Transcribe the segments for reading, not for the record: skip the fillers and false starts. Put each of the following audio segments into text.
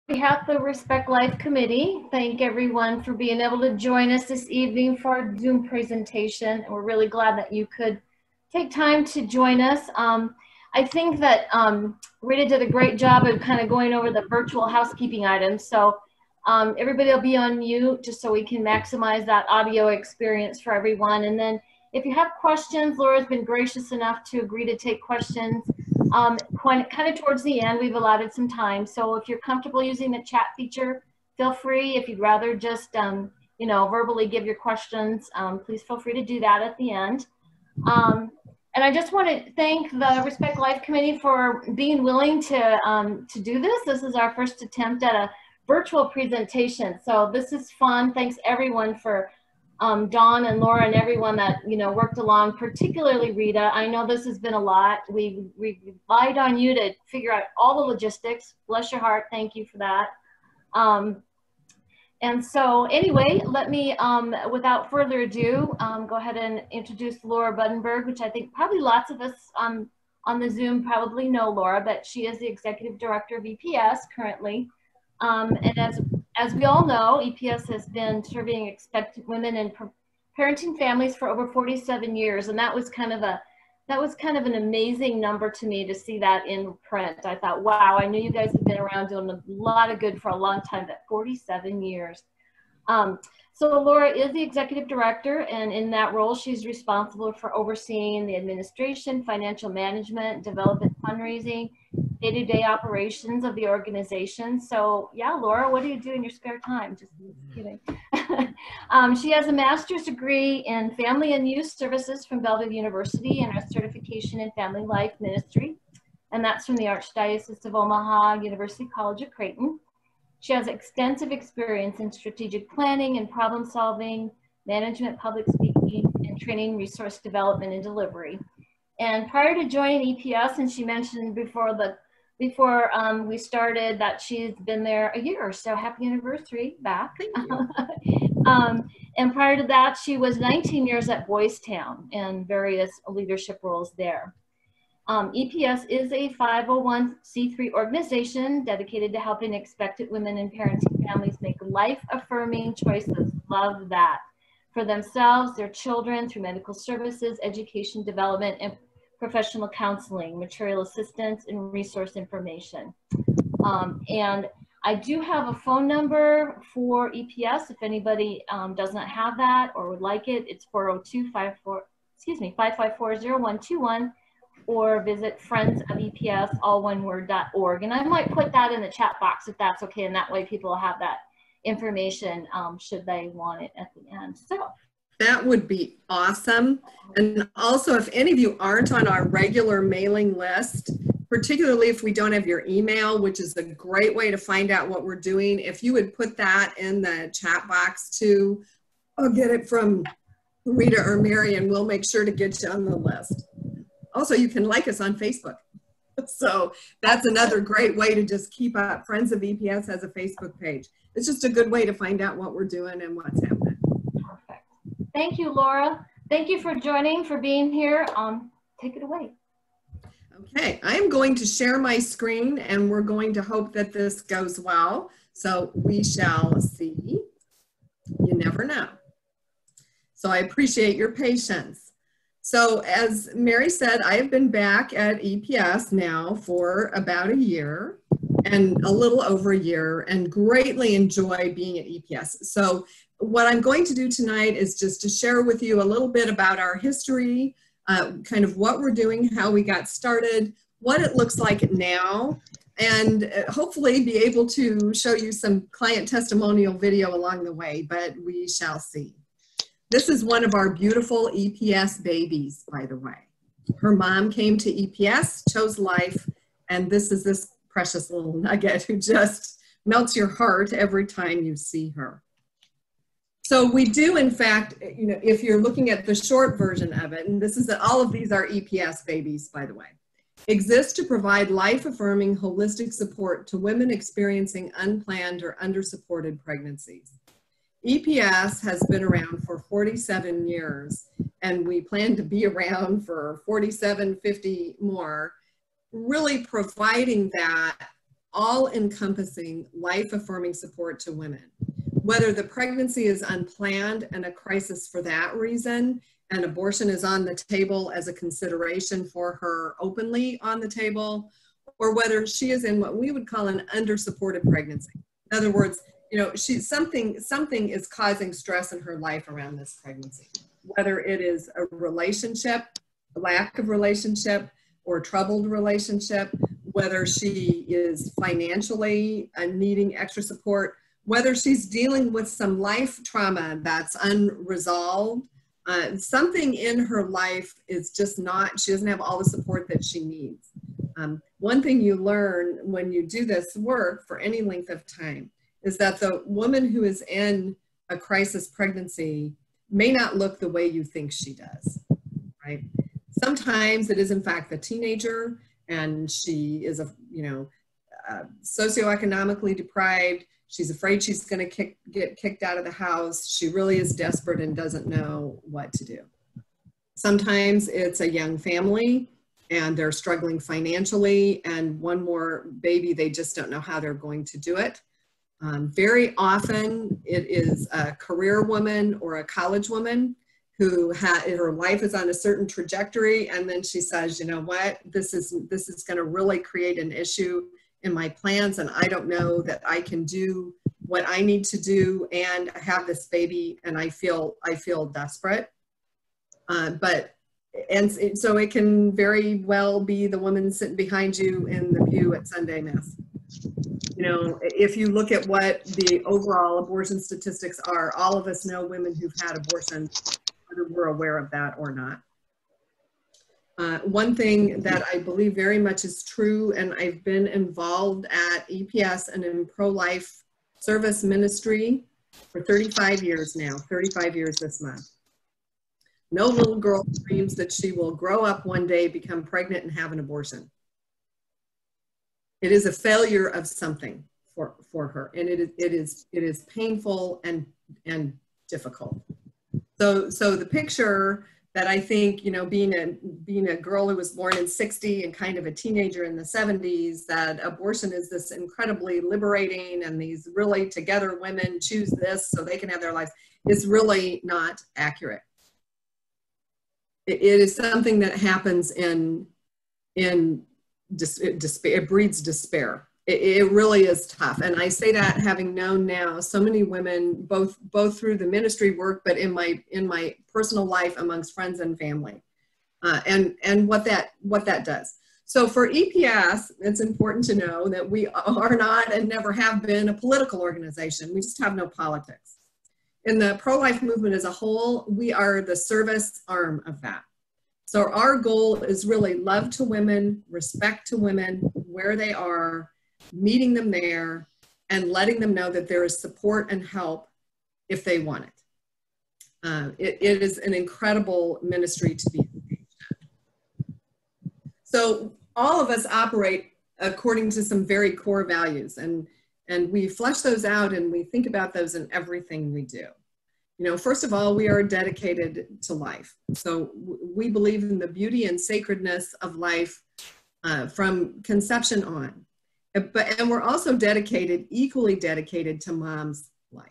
behalf of the Respect Life Committee, thank everyone for being able to join us this evening for our Zoom presentation. We're really glad that you could take time to join us. I think that Rita did a great job of kind of going over the virtual housekeeping items. So everybody will be on mute just so we can maximize that audio experience for everyone. And then if you have questions, Laura's been gracious enough to agree to take questions. Kind of towards the end, we've allotted some time. So if you're comfortable using the chat feature, feel free. If you'd rather just, verbally give your questions, please feel free to do that at the end. And I just want to thank the Respect Life Committee for being willing to do this. This is our first attempt at a virtual presentation. So this is fun. Thanks everyone for Dawn and Laura and everyone that, worked along, particularly Rita. I know this has been a lot. We relied on you to figure out all the logistics. Bless your heart. Thank you for that. And so anyway, let me, without further ado, go ahead and introduce Laura Buddenburg, which I think probably lots of us on the Zoom probably know Laura, but she is the Executive Director of EPS currently. And as we all know, EPS has been serving expectant women and parenting families for over 47 years. And that was kind of an amazing number to me to see that in print. I thought, wow, I knew you guys have been around doing a lot of good for a long time, but 47 years. So Laura is the Executive Director, and in that role, she's responsible for overseeing the administration, financial management, development, fundraising, day-to-day operations of the organization. So yeah, Laura, what do you do in your spare time? Just kidding. She has a master's degree in family and youth services from Bellevue University and a certification in family life ministry. And that's from the Archdiocese of Omaha University College of Creighton. She has extensive experience in strategic planning and problem solving, management, public speaking, and training, resource development, and delivery. And prior to joining EPS, and she mentioned before we started that she's been there a year, so happy anniversary back. And prior to that, she was 19 years at Boys Town in various leadership roles there. EPS is a 501c3 organization dedicated to helping expectant women and parenting families make life-affirming choices, love that, for themselves, their children, through medical services, education development, and professional counseling, material assistance, and resource information. And I do have a phone number for EPS if anybody does not have that or would like it. It's 402-554-0121, or visit friendsofeps, all one word.org. And I might put that in the chat box if that's okay, and that way people will have that information should they want it at the end. So that would be awesome. And also, if any of you aren't on our regular mailing list, particularly if we don't have your email, which is a great way to find out what we're doing, if you would put that in the chat box too, I'll get it from Rita or Mary, and we'll make sure to get you on the list. Also, you can like us on Facebook. So that's another great way to just keep up. Friends of EPS has a Facebook page. It's just a good way to find out what we're doing and what's happening. Perfect. Thank you, Laura. Thank you for joining, for being here. Take it away. Okay, I'm going to share my screen, and we're going to hope that this goes well. So we shall see. You never know. So I appreciate your patience. So as Mary said, I have been back at EPS now for about a year and a little over a year, and greatly enjoy being at EPS. So what I'm going to do tonight is just to share with you a little bit about our history, kind of what we're doing, how we got started, what it looks like now, and hopefully be able to show you some client testimonial video along the way, but we shall see. This is one of our beautiful EPS babies, by the way. Her mom came to EPS, chose life, and this is this precious little nugget who just melts your heart every time you see her. So we do, in fact, if you're looking at the short version of it, and this is that all of these are EPS babies, by the way, exist to provide life-affirming holistic support to women experiencing unplanned or under-supported pregnancies. EPS has been around for 47 years, and we plan to be around for 47, 50 more, really providing that all-encompassing, life-affirming support to women. Whether the pregnancy is unplanned and a crisis for that reason, and abortion is on the table as a consideration for her openly on the table, or whether she is in what we would call an under-supported pregnancy. In other words, you know, something is causing stress in her life around this pregnancy, whether it is a relationship, a lack of relationship, or a troubled relationship, whether she is financially needing extra support, whether she's dealing with some life trauma that's unresolved. Something in her life is just not, she doesn't have all the support that she needs. One thing you learn when you do this work for any length of time is that the woman who is in a crisis pregnancy may not look the way you think she does, right? Sometimes it is in fact the teenager, and she is socioeconomically deprived. She's afraid she's going to get kicked out of the house. She really is desperate and doesn't know what to do. Sometimes it's a young family and they're struggling financially, and one more baby, they just don't know how they're going to do it. Very often it is a career woman or a college woman who her life is on a certain trajectory, and then she says, you know what, this is going to really create an issue in my plans, and I don't know that I can do what I need to do and have this baby, and I feel desperate. So it can very well be the woman sitting behind you in the pew at Sunday Mass. You know, if you look at what the overall abortion statistics are, all of us know women who've had abortion, whether we're aware of that or not. One thing that I believe very much is true, and I've been involved at EPS and in pro-life service ministry for 35 years now, 35 years this month. No little girl dreams that she will grow up one day, become pregnant, and have an abortion. It is a failure of something for her, and it is painful and difficult. So the picture that I think, you know, being a girl who was born in '60 and kind of a teenager in the '70s, that abortion is this incredibly liberating and these really together women choose this so they can have their lives, is really not accurate. It is something that happens in despair. It breeds despair. It really is tough. And I say that having known now so many women, both through the ministry work, but in my personal life amongst friends and family, and what that does. So for EPS, it's important to know that we are not and never have been a political organization. We just have no politics. In the pro-life movement as a whole, we are the service arm of that. So our goal is really love to women, respect to women where they are, meeting them there, and letting them know that there is support and help if they want it. It is an incredible ministry to be engaged in. So all of us operate according to some very core values, and we flesh those out and we think about those in everything we do. You know, first of all, we are dedicated to life. So we believe in the beauty and sacredness of life from conception on. And we're also equally dedicated to mom's life.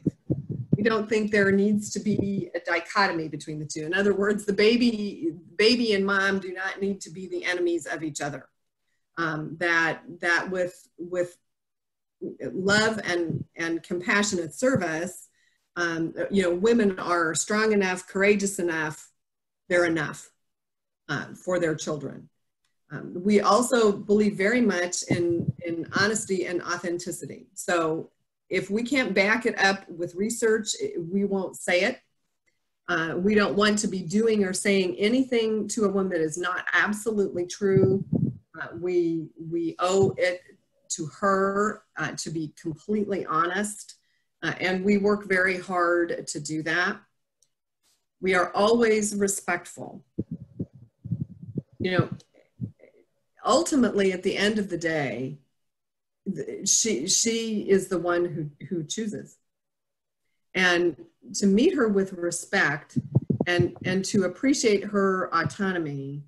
We don't think there needs to be a dichotomy between the two. In other words, the baby and mom do not need to be the enemies of each other. That with love and compassionate service, you know, women are strong enough, courageous enough, they're enough for their children. We also believe very much in honesty and authenticity. So if we can't back it up with research, we won't say it. We don't want to be doing or saying anything to a woman that is not absolutely true. We owe it to her to be completely honest, and we work very hard to do that. We are always respectful. You know, ultimately, at the end of the day, she is the one who chooses. And to meet her with respect and to appreciate her autonomy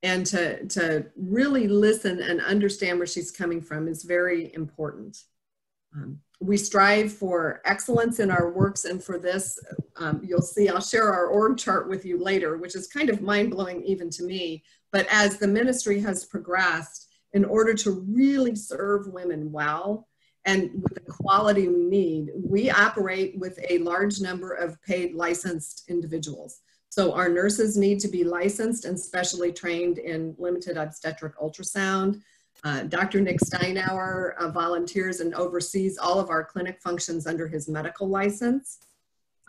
and to really listen and understand where she's coming from is very important. We strive for excellence in our works, and for this, you'll see, I'll share our org chart with you later, which is kind of mind-blowing even to me. But as the ministry has progressed, in order to really serve women well and with the quality we need, we operate with a large number of paid licensed individuals. So our nurses need to be licensed and specially trained in limited obstetric ultrasound. Dr. Nick Steinauer volunteers and oversees all of our clinic functions under his medical license.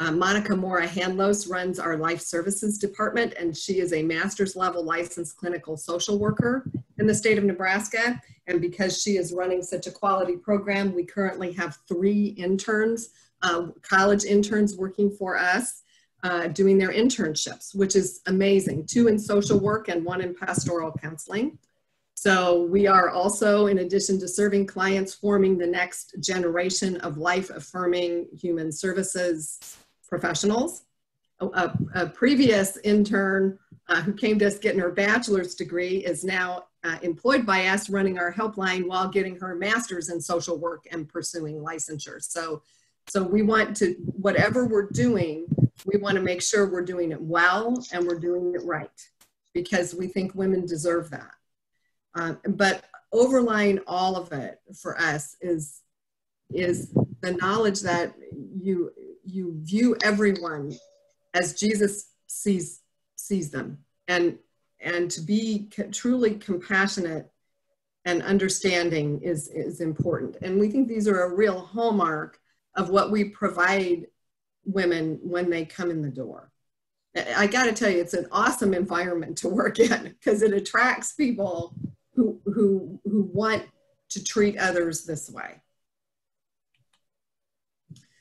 Monica Mora-Handlos runs our life services department, and she is a master's level licensed clinical social worker in the state of Nebraska. And because she is running such a quality program, we currently have 3 interns, college interns working for us, doing their internships, which is amazing. 2 in social work and 1 in pastoral counseling. So we are also, in addition to serving clients, forming the next generation of life-affirming human services professionals. A previous intern who came to us getting her bachelor's degree is now employed by us running our helpline while getting her master's in social work and pursuing licensure. So we want to, whatever we're doing, we want to make sure we're doing it well and we're doing it right, because we think women deserve that. But overlying all of it for us is the knowledge that you view everyone as Jesus sees them, and to be truly compassionate and understanding is important. And we think these are a real hallmark of what we provide women when they come in the door. I got to tell you, it's an awesome environment to work in, because it attracts people who want to treat others this way.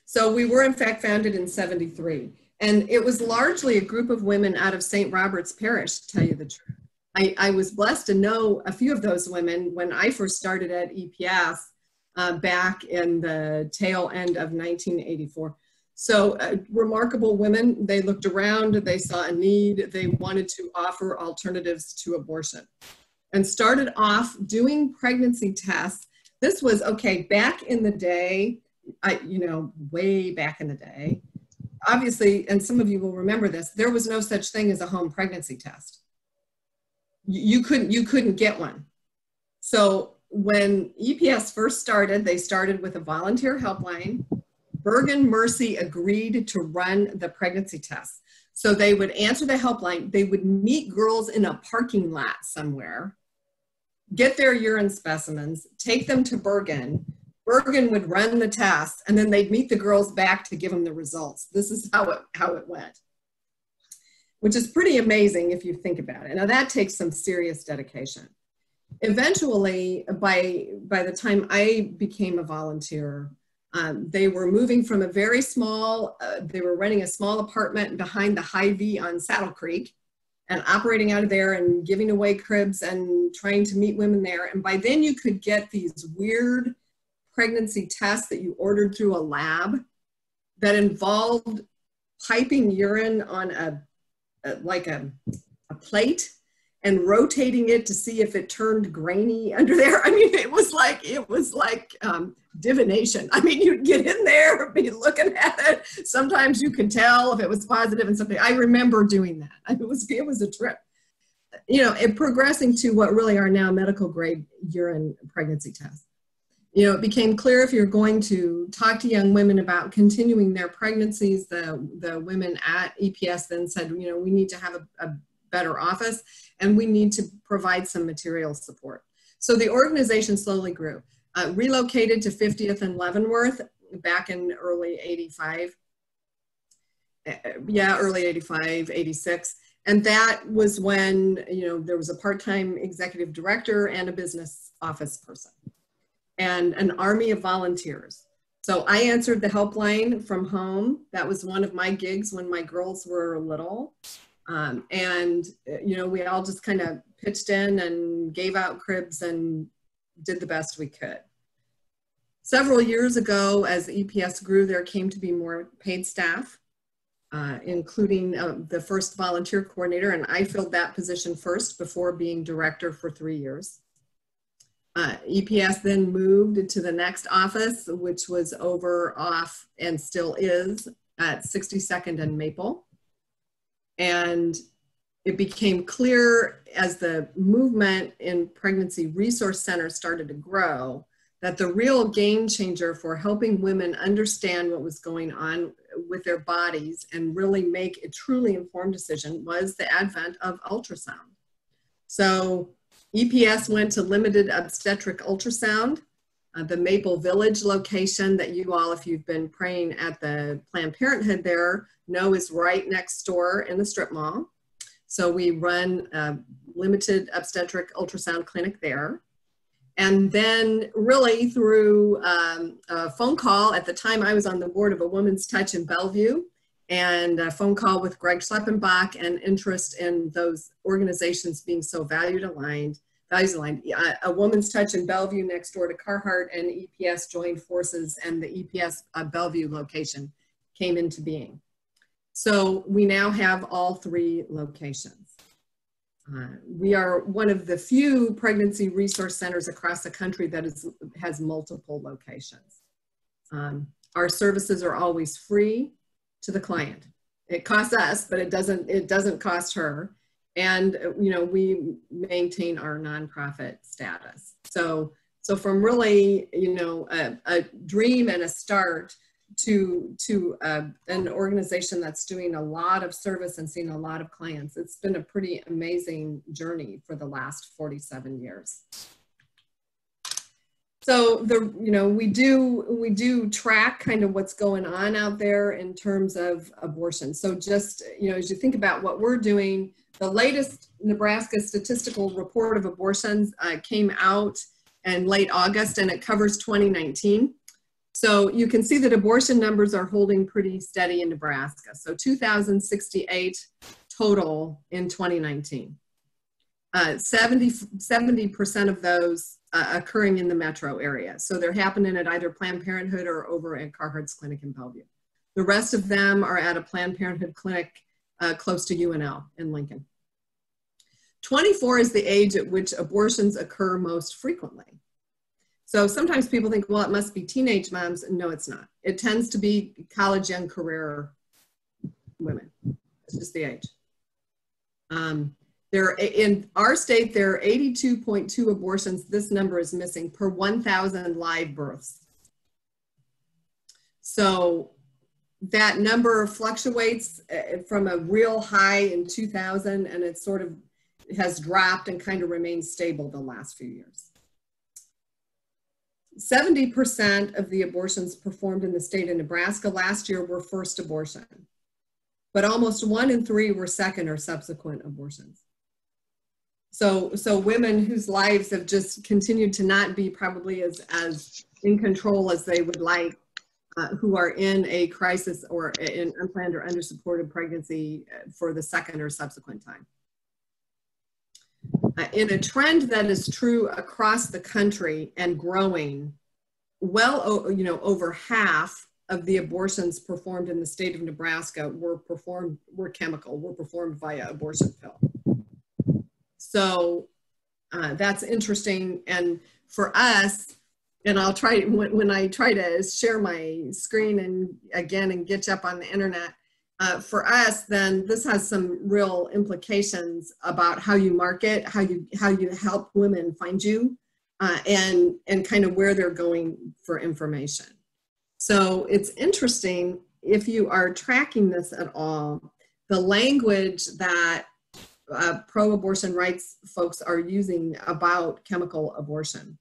So we were in fact founded in '73, and it was largely a group of women out of St. Robert's Parish, to tell you the truth. I was blessed to know a few of those women when I first started at EPS back in the tail end of 1984. So remarkable women. They looked around, they saw a need, they wanted to offer alternatives to abortion, and started off doing pregnancy tests. This was, okay, back in the day, way back in the day, obviously, and some of you will remember this, there was no such thing as a home pregnancy test. You couldn't get one. So when EPS first started, they started with a volunteer helpline. Bergen Mercy agreed to run the pregnancy tests. So they would answer the helpline, they would meet girls in a parking lot somewhere, get their urine specimens, take them to Bergen. Bergen would run the test, and then they'd meet the girls back to give them the results. This is how it went, which is pretty amazing if you think about it. Now that takes some serious dedication. Eventually, by the time I became a volunteer, they were moving from a very small, they were renting a small apartment behind the Hy-Vee on Saddle Creek, and operating out of there and giving away cribs and trying to meet women there. And by then you could get these weird pregnancy tests that you ordered through a lab that involved piping urine on a plate and rotating it to see if it turned grainy under there. I mean, it was like divination. I mean, you'd get in there, be looking at it. Sometimes you could tell if it was positive and something. I remember doing that. It was a trip. It progressing to what really are now medical grade urine pregnancy tests. It became clear if you're going to talk to young women about continuing their pregnancies, the women at EPS then said, we need to have a better office, and we need to provide some material support. So the organization slowly grew, relocated to 50th and Leavenworth back in early 85. Yeah, early 85, 86. And that was when, there was a part-time executive director and a business office person and an army of volunteers. So I answered the helpline from home. That was one of my gigs when my girls were little. We all just kind of pitched in and gave out cribs and did the best we could. Several years ago, as EPS grew, there came to be more paid staff. including the first volunteer coordinator, and I filled that position first before being director for 3 years. EPS then moved to the next office, which was off and still is at 62nd and Maple. And it became clear as the movement in pregnancy resource centers started to grow that the real game changer for helping women understand what was going on with their bodies and really make a truly informed decision was the advent of ultrasound. So EPS went to limited obstetric ultrasound. The Maple Village location that you all, if you've been praying at the Planned Parenthood there, know is right next door in the strip mall. So we run a limited obstetric ultrasound clinic there. And then really through a phone call, at the time I was on the board of a Women's Touch in Bellevue, and a phone call with Greg Schleppenbach and interest in those organizations being so values aligned. A Women's Touch in Bellevue next door to Carhartt and EPS joined forces, and the EPS Bellevue location came into being. So we now have all 3 locations. We are one of the few pregnancy resource centers across the country that has multiple locations. Our services are always free to the client. It costs us, but it doesn't cost her. And you know, we maintain our nonprofit status. So from really, you know, a dream and a start to an organization that's doing a lot of service and seeing a lot of clients, it's been a pretty amazing journey for the last 47 years. So you know, we do track kind of what's going on out there in terms of abortion. So just, you know, as you think about what we're doing, the latest Nebraska statistical report of abortions came out in late August, and it covers 2019. So you can see that abortion numbers are holding pretty steady in Nebraska. So 2,068 total in 2019. 70% of those occurring in the metro area. So they're happening at either Planned Parenthood or over at Carhartt's clinic in Bellevue. The rest of them are at a Planned Parenthood clinic close to UNL in Lincoln. 24 is the age at which abortions occur most frequently. So sometimes people think, well, it must be teenage moms. No, it's not. It tends to be college young career women. It's just the age. In our state, there are 82.2 abortions. This number is missing per 1,000 live births. So that number fluctuates from a real high in 2000, and it sort of has dropped and kind of remained stable the last few years. 70% of the abortions performed in the state of Nebraska last year were first abortion, but almost 1 in 3 were second or subsequent abortions. So women whose lives have just continued to not be probably as in control as they would like, who are in a crisis or in unplanned or undersupported pregnancy for the second or subsequent time. In a trend that is true across the country and growing, well, you know, over half of the abortions performed in the state of Nebraska were performed via abortion pill. So that's interesting. And for us, and I'll try, when I try to share my screen and get you up on the internet, for us, then this has some real implications about how you market, how you help women find you, and kind of where they're going for information. So it's interesting, if you are tracking this at all, the language that pro-abortion rights folks are using about chemical abortion.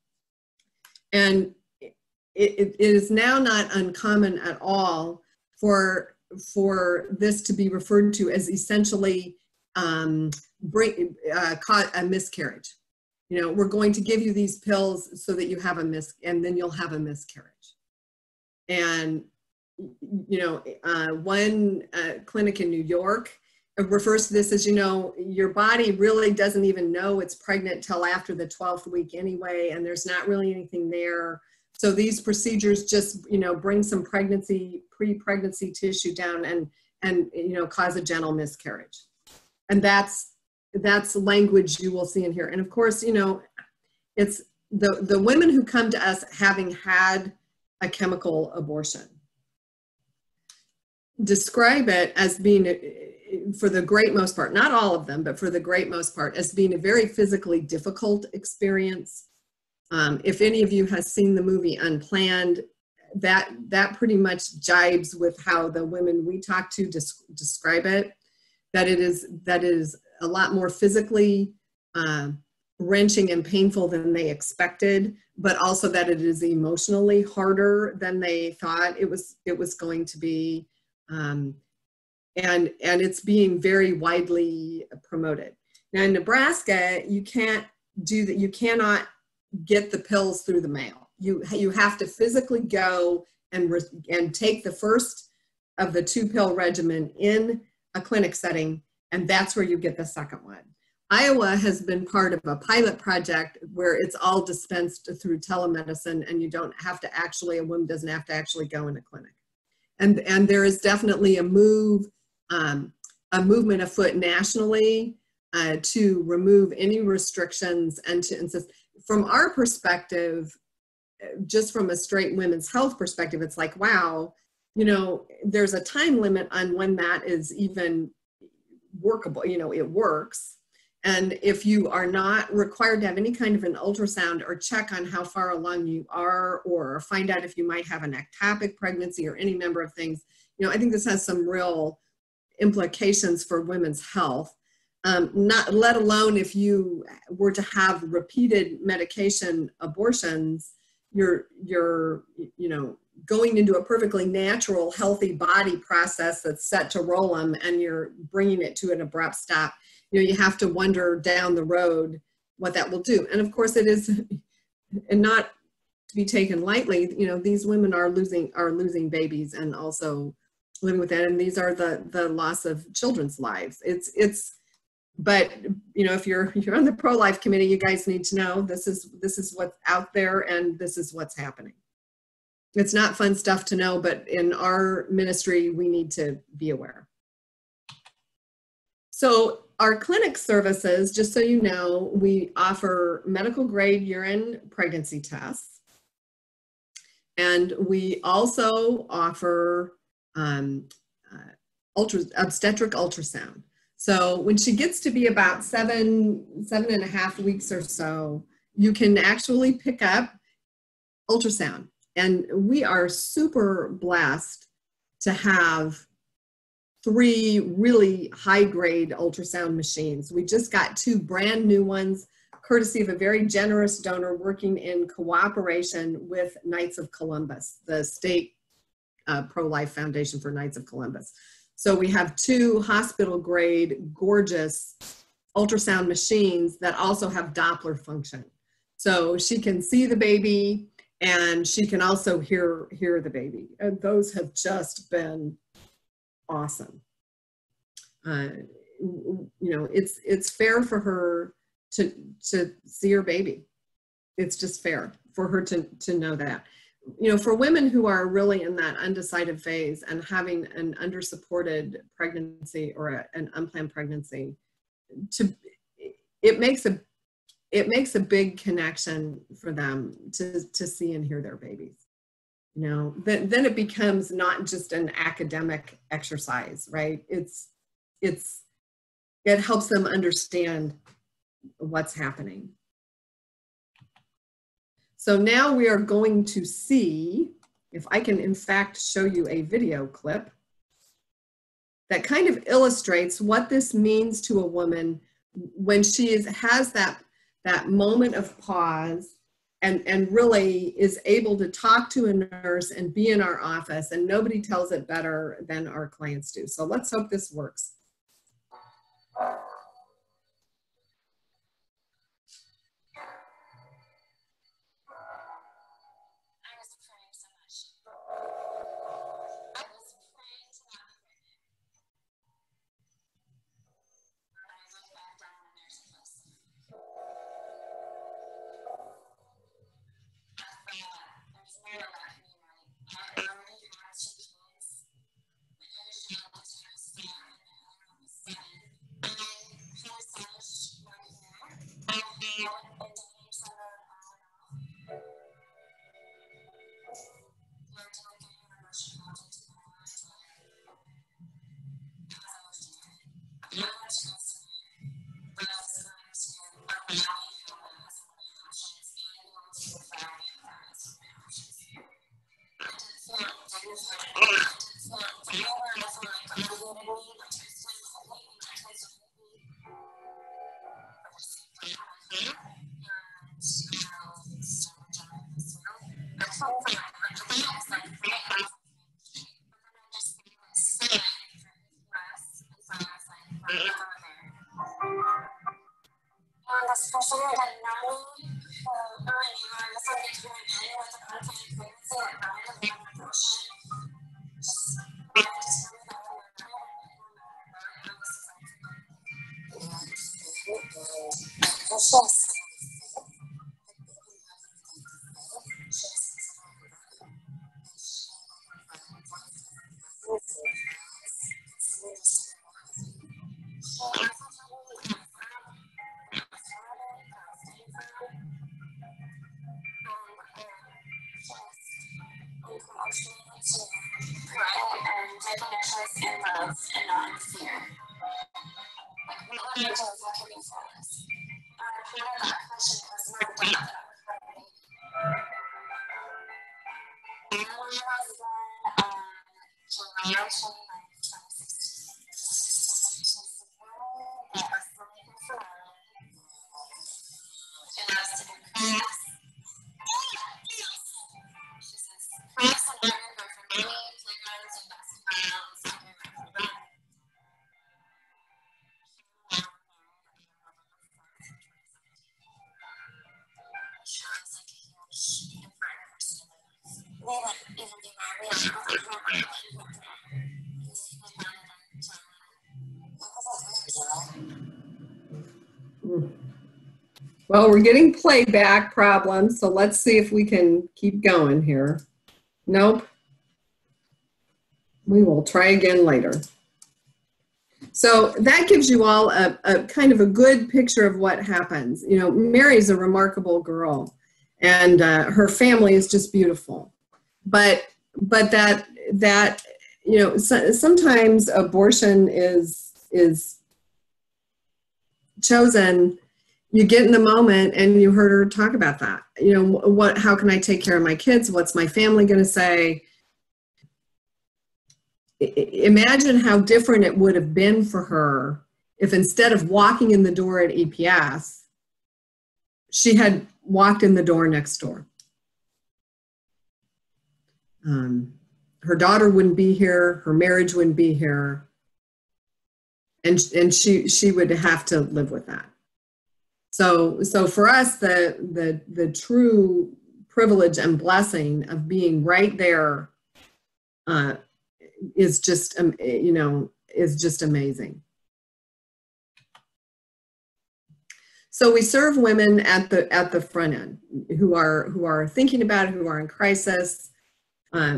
And it is now not uncommon at all for this to be referred to as essentially cause a miscarriage. You know, we're going to give you these pills so that you have and then you'll have a miscarriage. And, you know, one clinic in New York refers to this as, you know, your body really doesn't even know it's pregnant till after the 12th week anyway, and there's not really anything there. So these procedures just, you know, bring some pre-pregnancy tissue down cause a gentle miscarriage. And that's language you will see in here. And of course, it's the women who come to us having had a chemical abortion describe it as being, for the great most part, not all of them, but for the great most part, as being a very physically difficult experience. If any of you has seen the movie Unplanned, that pretty much jibes with how the women we talk to describe it, that it is a lot more physically wrenching and painful than they expected, but also that it is emotionally harder than they thought it was going to be. And it's being very widely promoted. Now in Nebraska, you can't do that. You cannot get the pills through the mail. You have to physically go and take the first of the 2-pill regimen in a clinic setting, and that's where you get the second one. Iowa has been part of a pilot project where it's all dispensed through telemedicine, and you don't have to actually, a woman doesn't have to actually go in a clinic. And there is definitely a movement afoot nationally to remove any restrictions and to insist. From our perspective, just from a straight women's health perspective, it's like, wow, there's a time limit on when that is even workable. It works. And if you are not required to have any kind of an ultrasound or check on how far along you are, or find out if you might have an ectopic pregnancy or any number of things, I think this has some real implications for women's health. Not let alone if you were to have repeated medication abortions, you're going into a perfectly natural, healthy body process that's set to roll them, and you're bringing it to an abrupt stop. You have to wonder down the road what that will do. And of course it is, and not to be taken lightly, these women are losing babies and also living with that. And these are the loss of children's lives. But if you're on the pro-life committee, you guys need to know this is what's out there and this is what's happening. It's not fun stuff to know, but in our ministry, we need to be aware. So our clinic services, just so you know, we offer medical grade urine pregnancy tests. And we also offer obstetric ultrasound. So when she gets to be about 7.5 weeks or so, you can actually pick up ultrasound. And we are super blessed to have 3 really high-grade ultrasound machines. We just got 2 brand new ones, courtesy of a very generous donor working in cooperation with Knights of Columbus, the state pro-life foundation for Knights of Columbus. So we have 2 hospital-grade, gorgeous ultrasound machines that also have Doppler function. So she can see the baby and she can also hear the baby. And those have just been awesome. It's fair for her to see her baby. It's just fair for her to know that. For women who are really in that undecided phase and having an undersupported pregnancy or an unplanned pregnancy, it makes a big connection for them to see and hear their babies. Then it becomes not just an academic exercise, right? It helps them understand what's happening. So now we are going to see if I can in fact show you a video clip that kind of illustrates what this means to a woman when she has that moment of pause and really is able to talk to a nurse and be in our office, and nobody tells it better than our clients do. So let's hope this works. Well, we're getting playback problems, so let's see if we can keep going here. Nope. We will try again later. So that gives you all a kind of a good picture of what happens. You know, Mary's a remarkable girl, and her family is just beautiful. But that you know, sometimes abortion is chosen. You get in the moment, and you heard her talk about that. You know, how can I take care of my kids? What's my family going to say? Imagine how different it would have been for her if instead of walking in the door at EPS, she had walked in the door next door. Her daughter wouldn't be here, her marriage wouldn't be here, and she would have to live with that. So for us, the true privilege and blessing of being right there is just, you know, is just amazing. So we serve women at the front end who are thinking about it, who are in crisis.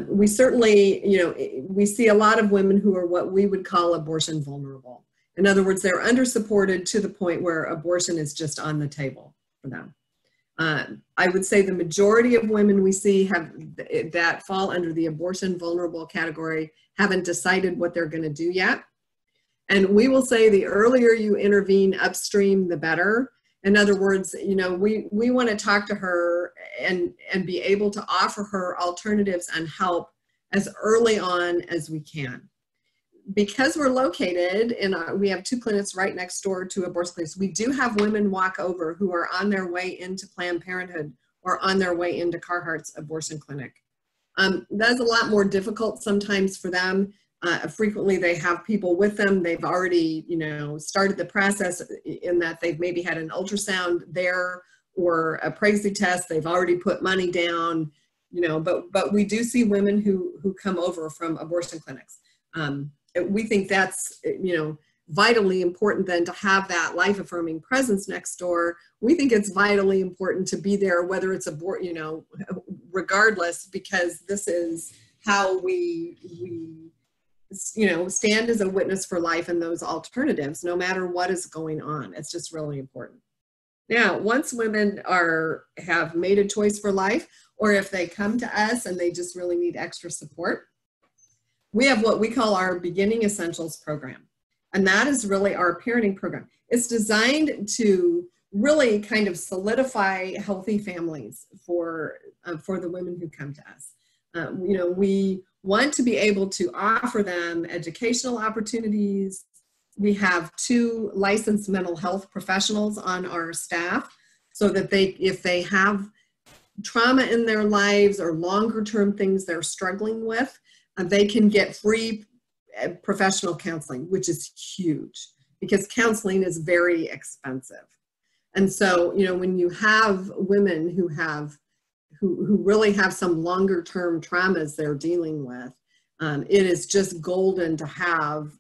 We certainly, you know, we see a lot of women who are what we would call abortion vulnerable. In other words, they're under-supported to the point where abortion is just on the table for them. I would say the majority of women we see that fall under the abortion vulnerable category haven't decided what they're going to do yet. And we will say the earlier you intervene upstream, the better. In other words, you know, we want to talk to her and be able to offer her alternatives and help as early on as we can. Because we're located in, we have 2 clinics right next door to abortion clinics, we do have women walk over who are on their way into Planned Parenthood or on their way into Carhart's abortion clinic. That's a lot more difficult sometimes for them. Frequently they have people with them. They've already, you know, started the process in that they've maybe had an ultrasound there or a pregnancy test. They've already put money down, you know, but we do see women who come over from abortion clinics. We think that's, you know, vitally important then to have that life-affirming presence next door. We think it's vitally important to be there, whether it's you know, regardless, because this is how we you know, stand as a witness for life and those alternatives, no matter what is going on. It's just really important. Now, once women have made a choice for life, or if they come to us and they just really need extra support, we have what we call our Beginning Essentials program. And that is really our parenting program. It's designed to really kind of solidify healthy families for the women who come to us. You know, we want to be able to offer them educational opportunities. We have 2 licensed mental health professionals on our staff so that if they have trauma in their lives or longer term things they're struggling with, they can get free professional counseling, which is huge because counseling is very expensive. And so, you know, when you have women who really have some longer term traumas they're dealing with, it is just golden to have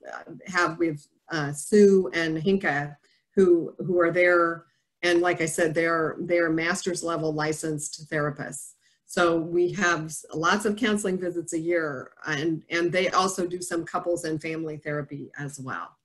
with Sue and Hinka who are there. And like I said, they're master's level licensed therapists. So we have lots of counseling visits a year, and they also do some couples and family therapy as well.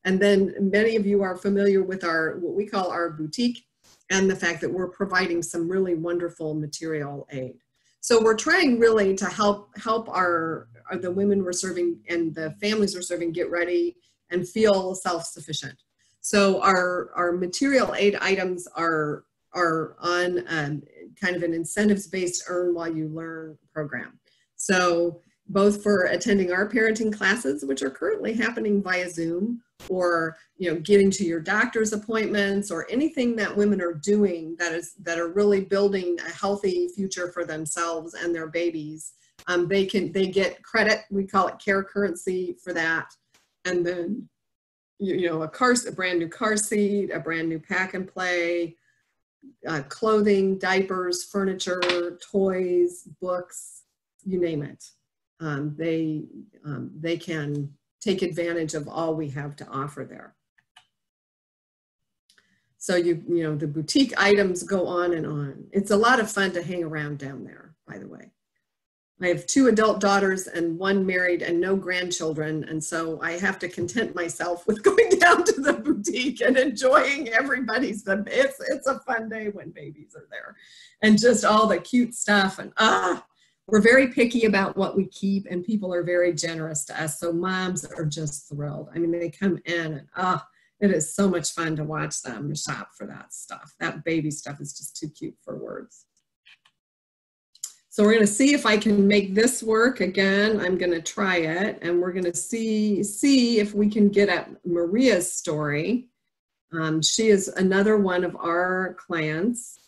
And then many of you are familiar with what we call our boutique, and the fact that we're providing some really wonderful material aid. So we're trying really to help the women we're serving and the families we're serving get ready and feel self-sufficient. So our material aid items are on kind of an incentives-based earn while you learn program. So both for attending our parenting classes, which are currently happening via Zoom, or getting to your doctor's appointments, or anything that women are doing that are really building a healthy future for themselves and their babies. They get credit. We call it care currency for that, and then a brand new car seat, a brand new pack and play, clothing, diapers, furniture, toys, books, you name it. They can take advantage of all we have to offer there. So the boutique items go on and on. It's a lot of fun to hang around down there, by the way. I have 2 adult daughters and 1 married and no grandchildren, and so I have to content myself with going down to the boutique and enjoying everybody's. It's a fun day when babies are there, and just all the cute stuff. And we're very picky about what we keep, and people are very generous to us. So moms are just thrilled. I mean, they come in and it is so much fun to watch them shop for that stuff. That baby stuff is just too cute for words. So we're going to see if I can make this work again. I'm going to try it, and we're going to see if we can get at Maria's story. She is another one of our clients,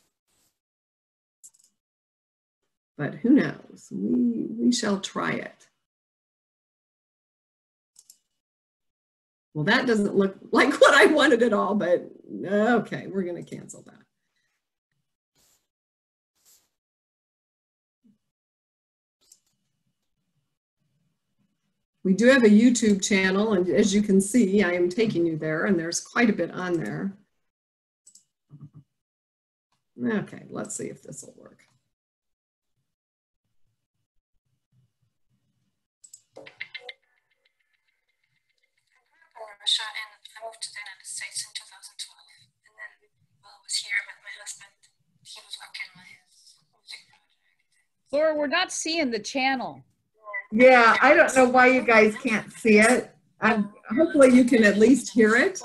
but who knows? We shall try it. Well, that doesn't look like what I wanted at all, but okay, we're going to cancel that. We do have a YouTube channel, and as you can see, I am taking you there, and there's quite a bit on there. Okay, let's see if this will work. Russia, and I moved to the United States in 2012. And then while I was here, I met my husband. He was working on his music project. Laura, we're not seeing the channel. Yeah, I don't know why you guys can't see it. Hopefully you can at least hear it.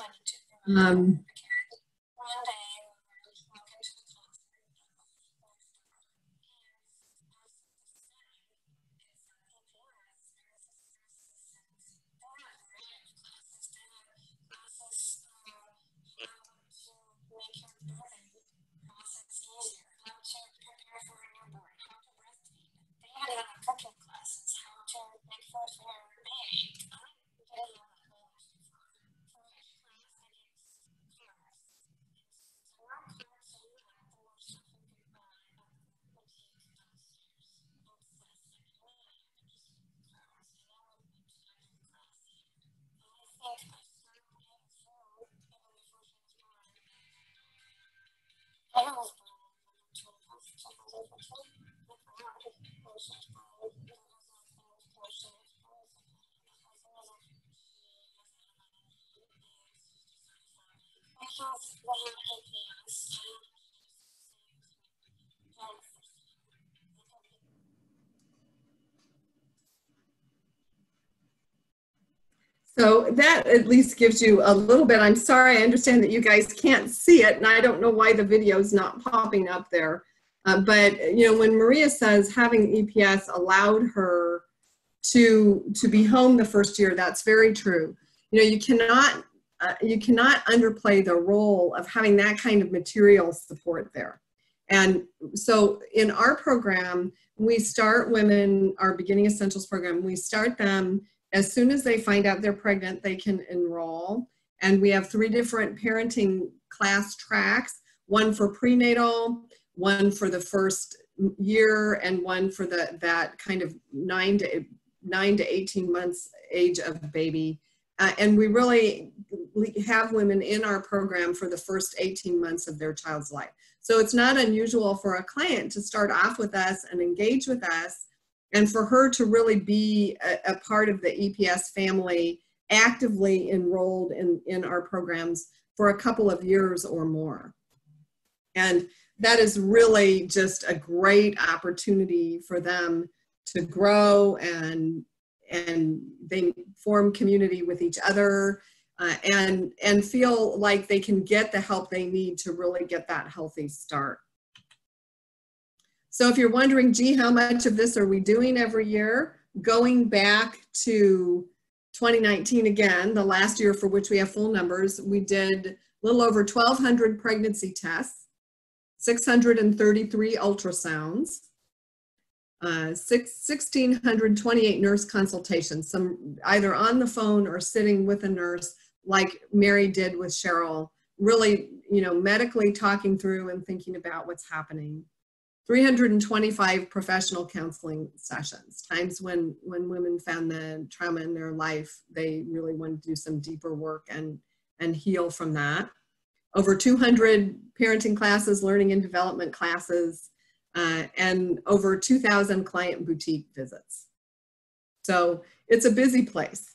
So that at least gives you a little bit. I'm sorry, I understand that you guys can't see it, and I don't know why the video is not popping up there. But when Maria says having EPS allowed her to be home the first year. That's very true. You know, you cannot underplay the role of having that kind of material support there. And so in our program, we start women, our Beginning Essentials program, we start them as soon as they find out they're pregnant, they can enroll. And we have 3 different parenting class tracks, one for prenatal, one for the first year, and one for that kind of 9 to 18 months age of baby. And we really have women in our program for the first 18 months of their child's life. So it's not unusual for a client to start off with us and engage with us, and for her to really be a part of the EPS family, actively enrolled in our programs for a couple of years or more. And that is really just a great opportunity for them to grow, and they form community with each other, and feel like they can get the help they need to really get that healthy start. So if you're wondering, gee, how much of this are we doing every year? Going back to 2019, again, the last year for which we have full numbers, we did a little over 1,200 pregnancy tests, 633 ultrasounds, 1,628 nurse consultations, some either on the phone or sitting with a nurse, like Mary did with Cheryl, really, you know, medically talking through and thinking about what's happening. 325 professional counseling sessions, times when women found the trauma in their life, they really wanted to do some deeper work and heal from that. Over 200 parenting classes, learning and development classes, and over 2,000 client boutique visits. So it's a busy place.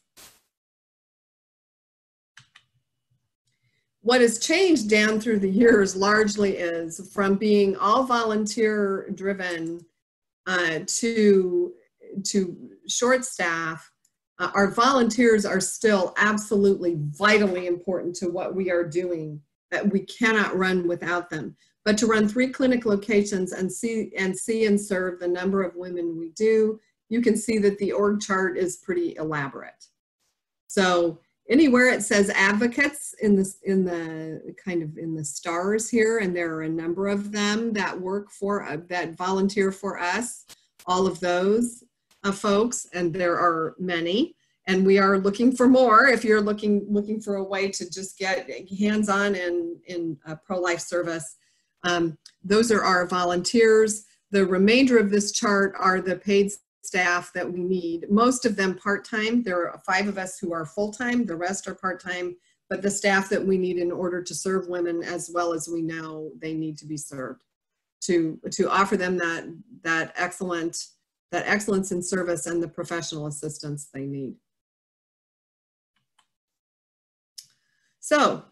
What has changed down through the years largely is from being all volunteer driven to short staff. Our volunteers are still absolutely vitally important to what we are doing, that we cannot run without them. But to run 3 clinic locations and see and serve the number of women we do, you can see that the org chart is pretty elaborate. So anywhere it says advocates in the stars here, and there are a number of them that work for, that volunteer for us, all of those folks, and there are many, and we are looking for more. If you're looking for a way to just get hands-on in pro-life service, those are our volunteers. The remainder of this chart are the paid staff that we need, most of them part-time. There are 5 of us who are full-time, the rest are part-time, but the staff that we need in order to serve women as well as we know they need to be served, to offer them that excellence in service and the professional assistance they need. So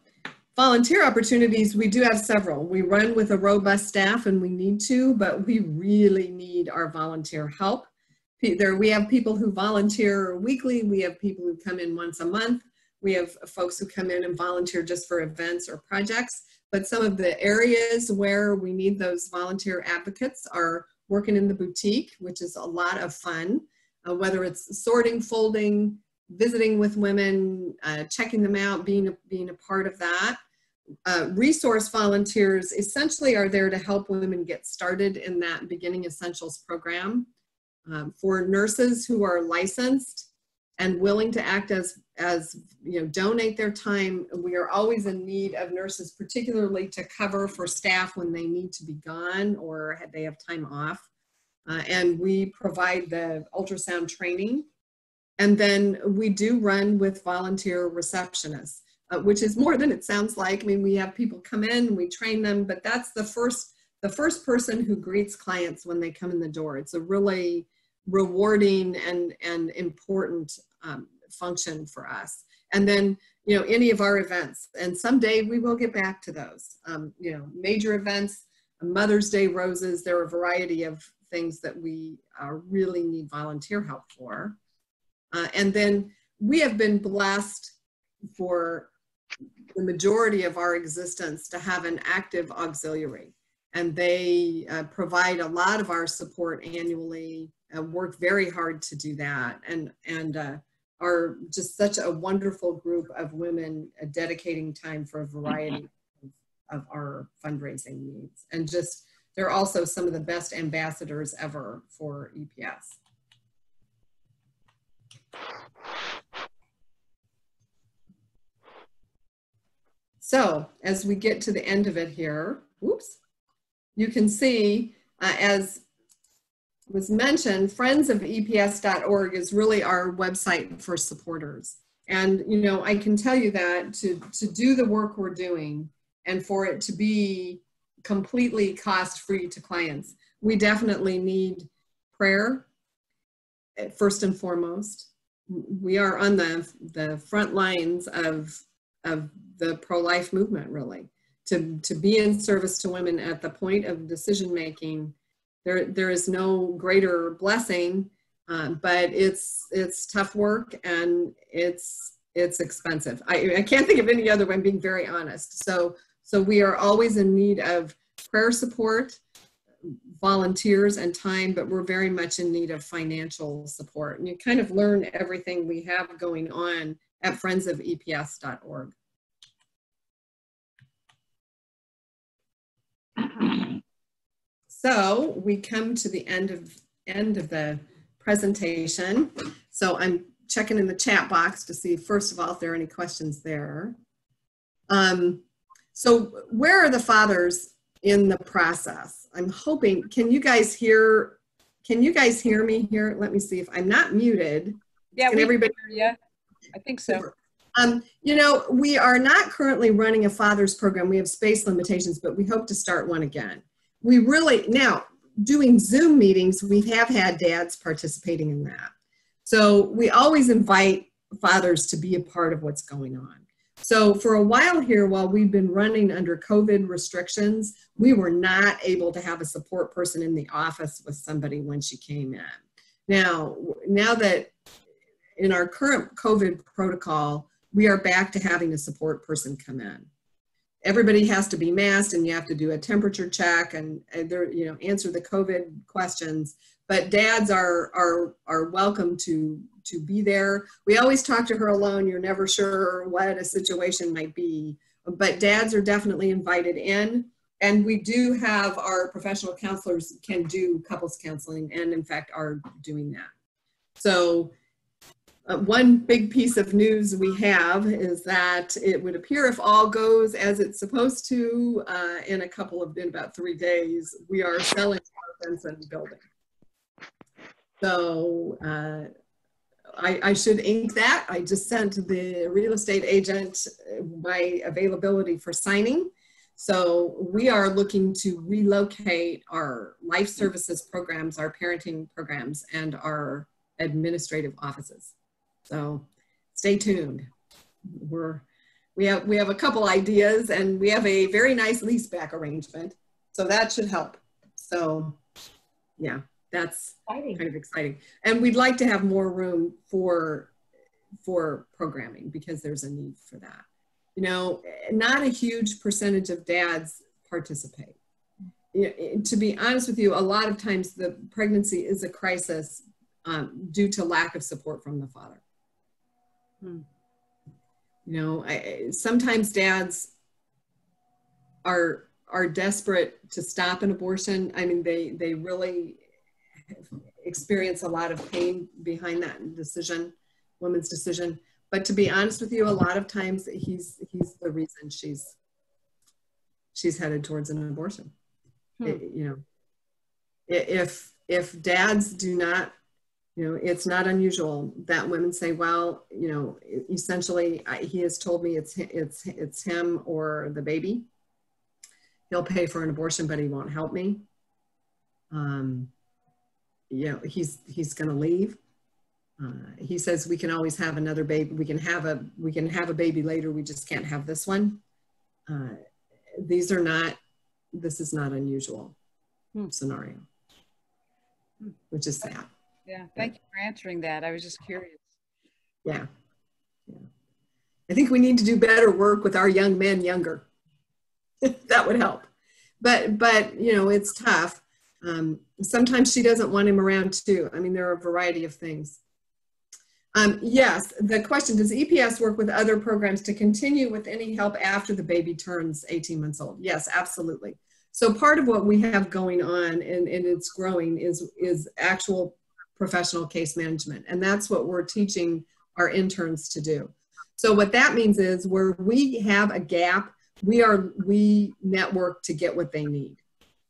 volunteer opportunities, we do have several. We run with a robust staff and we need to, but we really need our volunteer help. We have people who volunteer weekly. We have people who come in once a month. We have folks who come in and volunteer just for events or projects. But some of the areas where we need those volunteer advocates are working in the boutique, which is a lot of fun, whether it's sorting, folding, visiting with women, checking them out, being a part of that. Resource volunteers essentially are there to help women get started in that Beginning Essentials program. For nurses who are licensed and willing to act as you know, donate their time, we are always in need of nurses, particularly to cover for staff when they need to be gone or they have time off. And we provide the ultrasound training. And then we do run with volunteer receptionists, which is more than it sounds like. I mean, we have people come in, we train them, but that's the first person who greets clients when they come in the door. It's a really rewarding and important function for us. And then, you know, any of our events, and someday we will get back to those, you know, major events, Mother's Day roses, there are a variety of things that we really need volunteer help for. And then we have been blessed for the majority of our existence to have an active auxiliary, and they provide a lot of our support annually work very hard to do that, and are just such a wonderful group of women dedicating time for a variety of our fundraising needs. And just, they're also some of the best ambassadors ever for EPS. So as we get to the end of it here, whoops, you can see, as was mentioned, friendsofeps.org is really our website for supporters. And, you know, I can tell you that to do the work we're doing and for it to be completely cost-free to clients, we definitely need prayer, first and foremost. We are on the front lines of the pro-life movement, really. To be in service to women at the point of decision-making, there is no greater blessing, but it's tough work and it's expensive. I can't think of any other way, I'm being very honest. So we are always in need of prayer support, volunteers, and time, but we're very much in need of financial support. And you kind of learn everything we have going on at friendsofeps.org. So we come to the end of the presentation. So I'm checking in the chat box to see, first of all, if there are any questions there. So where are the fathers in the process? I'm hoping, can you guys hear me here? Let me see if I'm not muted. Yeah, can everybody hear you. I think so. You know, we are not currently running a father's program. We have space limitations, but we hope to start one again. We really, now doing Zoom meetings, we have had dads participating in that. So we always invite fathers to be a part of what's going on. So for a while here, while we've been running under COVID restrictions, we were not able to have a support person in the office with somebody when she came in. Now that in our current COVID protocol, we are back to having a support person come in. Everybody has to be masked and you have to do a temperature check and answer the COVID questions, but dads are welcome to be there. We always talk to her alone. You're never sure what a situation might be, but dads are definitely invited in. And we do have our professional counselors can do couples counseling and in fact are doing that. So one big piece of news we have is that it would appear if all goes as it's supposed to in about 3 days, we are selling our Benson building. So I should ink that. I just sent the real estate agent my availability for signing. So we are looking to relocate our life services programs, our parenting programs, and our administrative offices. So stay tuned. We have a couple ideas and we have a very nice leaseback arrangement. So that should help. So yeah, that's kind of exciting. And we'd like to have more room for programming because there's a need for that. You know, not a huge percentage of dads participate. To be honest with you, a lot of times the pregnancy is a crisis due to lack of support from the father. You know, sometimes dads are desperate to stop an abortion. I mean, they really experience a lot of pain behind that decision, woman's decision. But to be honest with you, a lot of times he's the reason she's headed towards an abortion. You know, if dads do not, you know, it's not unusual that women say, well, you know, essentially he has told me it's him or the baby. He'll pay for an abortion, but he won't help me. You know, he's going to leave. He says we can always have another baby. We can have a baby later. We just can't have this one. This is not unusual scenario, which is sad. Yeah, thank you for answering that. I was just curious. Yeah. I think we need to do better work with our young men younger. That would help. But you know, it's tough. Sometimes she doesn't want him around too. I mean, there are a variety of things. Yes, the question, does EPS work with other programs to continue with any help after the baby turns 18 months old? Yes, absolutely. So part of what we have going on, and it's growing, is actual professional case management. And that's what we're teaching our interns to do. So what that means is where we have a gap, we network to get what they need.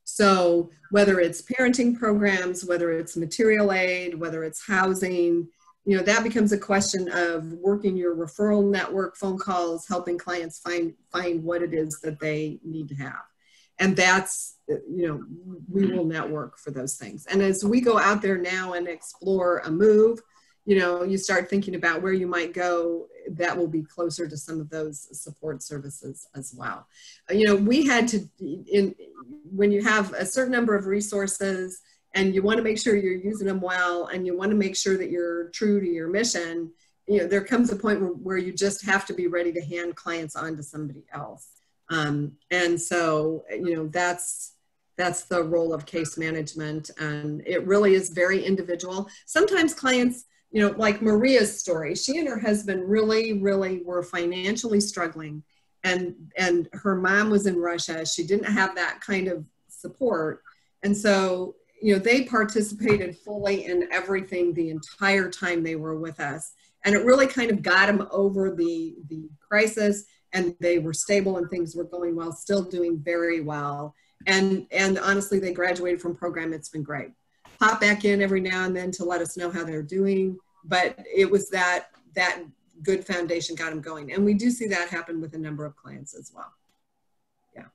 So whether it's parenting programs, whether it's material aid, whether it's housing, you know, that becomes a question of working your referral network, phone calls, helping clients find what it is that they need to have. And that's, you know, we will network for those things. And as we go out there now and explore a move, you know, you start thinking about where you might go, that will be closer to some of those support services as well. You know, we had to, when you have a certain number of resources and you want to make sure you're using them well, and you want to make sure that you're true to your mission, you know, there comes a point where you just have to be ready to hand clients on to somebody else. And so, you know, that's the role of case management, and it really is very individual. Sometimes clients, you know, like Maria's story, she and her husband really were financially struggling, and her mom was in Russia. She didn't have that kind of support. And so, you know, they participated fully in everything the entire time they were with us. And it really kind of got them over the crisis, and they were stable and things were going well, still doing very well. And honestly, they graduated from program. It's been great. Pop back in every now and then to let us know how they're doing. But it was that good foundation got them going. And we do see that happen with a number of clients as well. Yeah.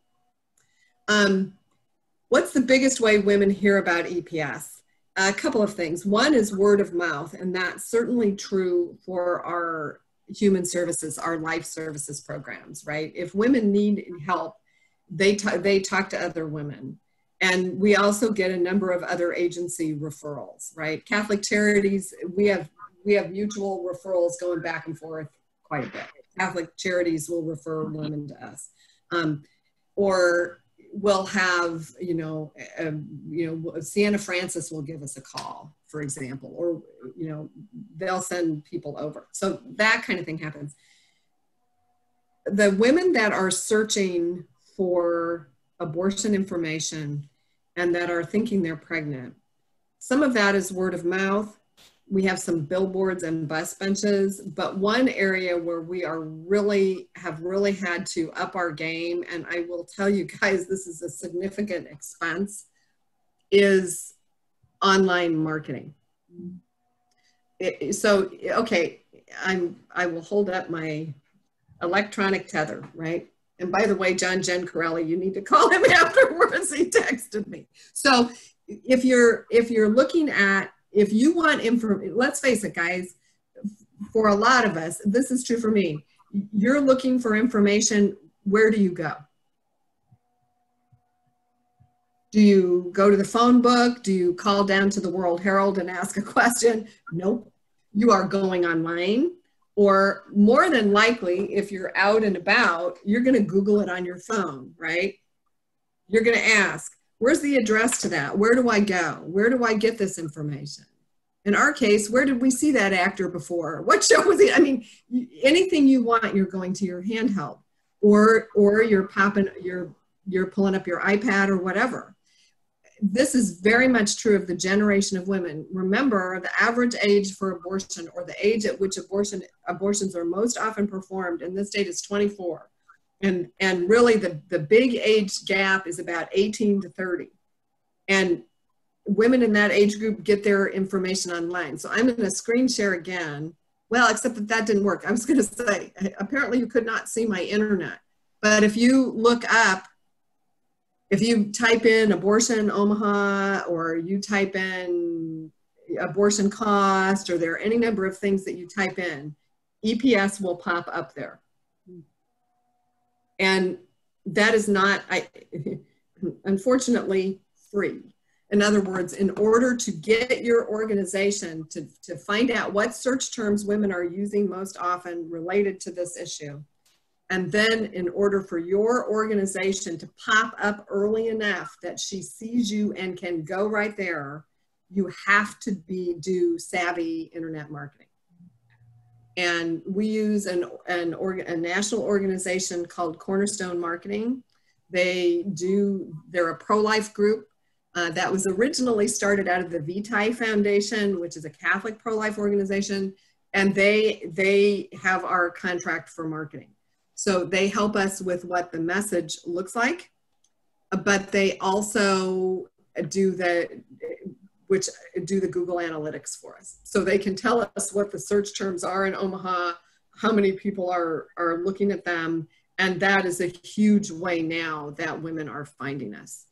What's the biggest way women hear about EPS? A couple of things. One is word of mouth, and that's certainly true for our human services, our life services programs, right? If women need help, they talk to other women. And we also get a number of other agency referrals, right? Catholic Charities, we have mutual referrals going back and forth quite a bit. Catholic Charities will refer women to us. Or we'll have, Sienna Francis will give us a call, for example, or, you know, they'll send people over. So that kind of thing happens. The women that are searching for abortion information and that are thinking they're pregnant, some of that is word of mouth. We have some billboards and bus benches, but one area where we have really had to up our game, and I will tell you guys, this is a significant expense, is online marketing. Okay, I will hold up my electronic tether, right? And by the way, John Corelli, you need to call him afterwards. He texted me. So if you're looking at, if you want information, let's face it, guys, for a lot of us, this is true for me. You're looking for information, where do you go? Do you go to the phone book? Do you call down to the World Herald and ask a question? Nope. You are going online, or more than likely, if you're out and about, you're going to Google it on your phone, right? You're going to ask, where's the address to that? Where do I go? Where do I get this information? In our case, where did we see that actor before? What show was he? I mean, anything you want, you're going to your handheld, or you're pulling up your iPad or whatever. This is very much true of the generation of women. Remember, the average age for abortion, or the age at which abortions are most often performed in this state, is 24. And really the big age gap is about 18 to 30. And women in that age group get their information online. So I'm going to screen share again. Well, except that didn't work. I was going to say, apparently you could not see my internet. But if you look up, if you type in abortion Omaha, or you type in abortion cost, or there are any number of things that you type in, EPS will pop up there. And that is not, unfortunately, free. In other words, in order to get your organization to find out what search terms women are using most often related to this issue, And then in order for your organization to pop up early enough that she sees you and can go right there, you have to do savvy internet marketing. And we use a national organization called Cornerstone Marketing. They're a pro-life group that was originally started out of the Vitae Foundation, which is a Catholic pro-life organization. And they have our contract for marketing. So they help us with what the message looks like, but they also do the Google Analytics for us. So they can tell us what the search terms are in Omaha, how many people are looking at them, and that is a huge way now that women are finding us.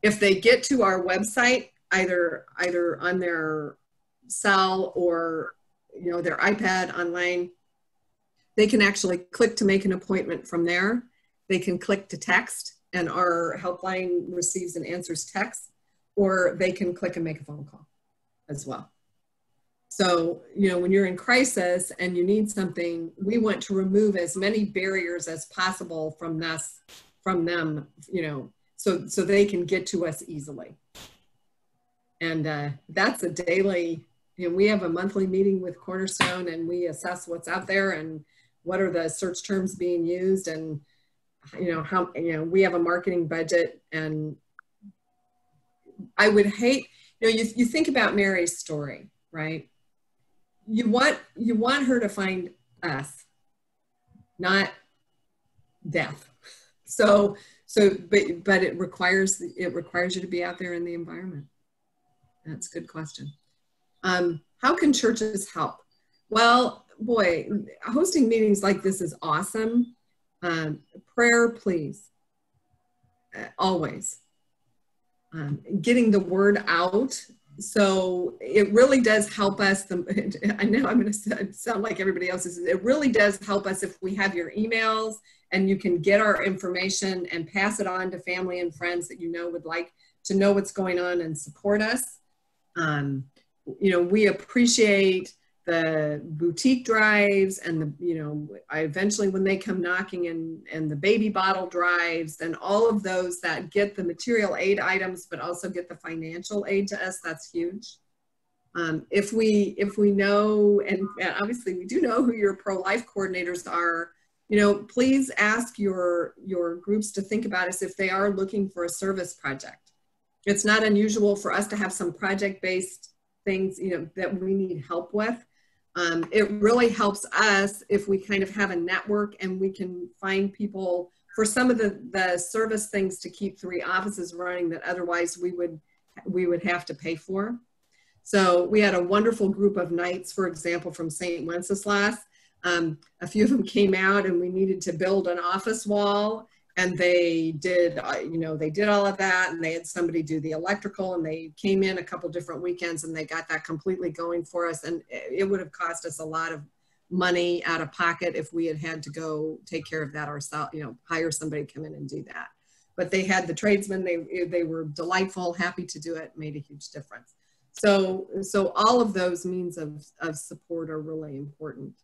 If they get to our website, either on their cell or their iPad online, they can actually click to make an appointment from there. They can click to text, and our helpline receives and answers text, or they can click and make a phone call as well. So, when you're in crisis and you need something, we want to remove as many barriers as possible from them, so they can get to us easily. And that's a daily, we have a monthly meeting with Cornerstone, and we assess what's out there and what are the search terms being used, and how we have a marketing budget. And I would hate, you think about Mary's story, right? You want her to find us, not death. So but it requires you to be out there in the environment. That's a good question. How can churches help? Well, boy, hosting meetings like this is awesome. Prayer, please, always. Getting the word out. So it really does help us. I know I'm going to sound like everybody else. It really does help us if we have your emails and you can get our information and pass it on to family and friends that would like to know what's going on and support us. We appreciate the boutique drives and eventually when they come knocking and the baby bottle drives and all of those that get the material aid items, but also get the financial aid to us, that's huge. If we know, and obviously we do know who your pro-life coordinators are, please ask your groups to think about us if they are looking for a service project. It's not unusual for us to have some project-based things, that we need help with. It really helps us if we kind of have a network and we can find people for some of the service things to keep 3 offices running that otherwise we would have to pay for. So we had a wonderful group of knights, for example, from St. Wenceslas. A few of them came out and we needed to build an office wall, and they did all of that, and they had somebody do the electrical, and they came in a couple different weekends and they got that completely going for us. And it would have cost us a lot of money out of pocket if we had to go take care of that ourselves, hire somebody to come in and do that. But they had the tradesmen, they were delightful, happy to do it, made a huge difference. So all of those means of support are really important.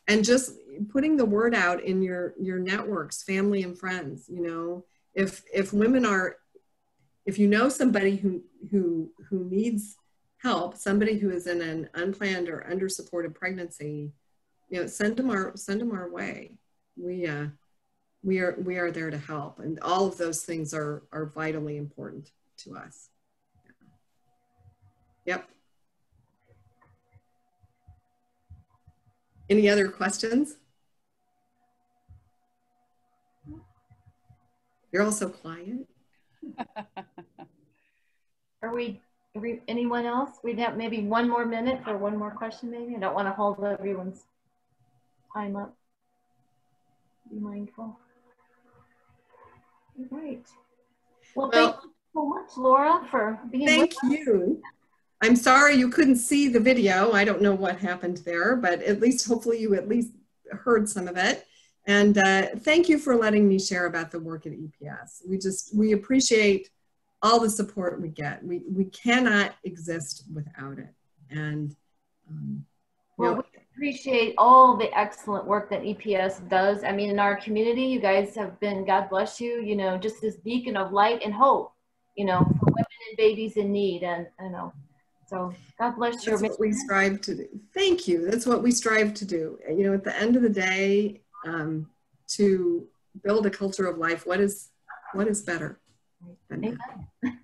And just putting the word out in your networks, family and friends, if women are, if you know somebody who needs help, somebody who is in an unplanned or under-supported pregnancy, send them our way. We are there to help, and all of those things are vitally important to us. Yep. Any other questions? You're all so quiet. Are we anyone else? We'd have maybe 1 more minute for 1 more question, maybe. I don't want to hold everyone's time up. Be mindful. All right. Well, thank you so much, Laura, for being with us. Thank you. I'm sorry you couldn't see the video. I don't know what happened there, but at least hopefully you at least heard some of it. And thank you for letting me share about the work at EPS. We appreciate all the support we get. We cannot exist without it. And appreciate all the excellent work that EPS does. I mean, in our community, you guys have been, God bless you, you know, just this beacon of light and hope, you know, for women and babies in need. And, you know, so God bless you. That's what we strive to do. Thank you. That's what we strive to do. You know, at the end of the day, to build a culture of life, what is better than that? Amen.